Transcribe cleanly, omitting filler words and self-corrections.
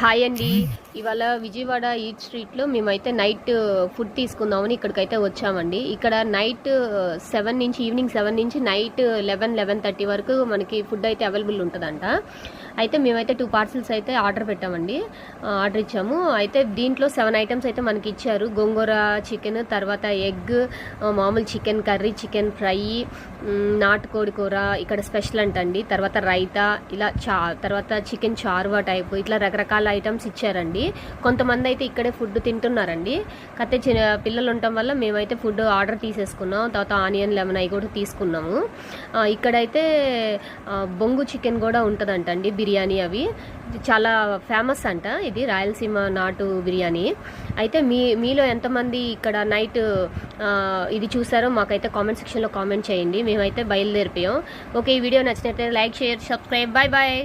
Hi అండి. ఇవాళ Vijayawada eat స్ట్రీట్లో మేమైతే నైట్ ఫుడ్ తీసుకుందామని ఇక్కడికైతే వచ్చామండి. ఇక్కడ నైట్ 7 నుంచి ఈవినింగ్ 7 నుంచి నైట్ 11:30 వరకు మనకి ఫుడ్ అయితే అవైలబుల్ ఉంటుందంట. అయితే మేమైతే 2 పార్సల్స్ అయితే ఆర్డర్ పెట్టామండి, ఆర్డర్ ఇచ్చాము. అయితే దీంట్లో 7 ఐటమ్స్ అయితే మనకి ఇచ్చారు. గోంగూర చికెన్, తర్వాత ఎగ్, మామూలు చికెన్ కర్రీ, చికెన్ ఫ్రై, నాటుకోడి కూర ఇక్కడ స్పెషల్ అంటండి, తర్వాత రైతా, ఇలా తర్వాత చికెన్ చార్వా టైప్, ఇట్లా రకరకాల ఐటమ్స్ ఇచ్చారండి. కొంతమంది అయితే ఇక్కడే ఫుడ్ తింటున్నారండి. కాకపోతే చిన్న పిల్లలు ఉండటం వల్ల మేమైతే ఫుడ్ ఆర్డర్ తీసేసుకున్నాం. తర్వాత ఆనియన్, లెమన్ అవి కూడా తీసుకున్నాము. ఇక్కడైతే బొంగు చికెన్ కూడా ఉంటుందంటండి, బిర్యానీ. అవి చాలా ఫేమస్ అంట, ఇది రాయలసీమ నాటు బిర్యానీ. అయితే మీలో ఎంతమంది ఇక్కడ నైట్ ఇది చూసారో మాకైతే కామెంట్ సెక్షన్లో కామెంట్ చేయండి. మేమైతే బయలుదేరిపోయాం. ఓకే, ఈ వీడియో నచ్చినట్లయితే like, share, subscribe. Bye bye.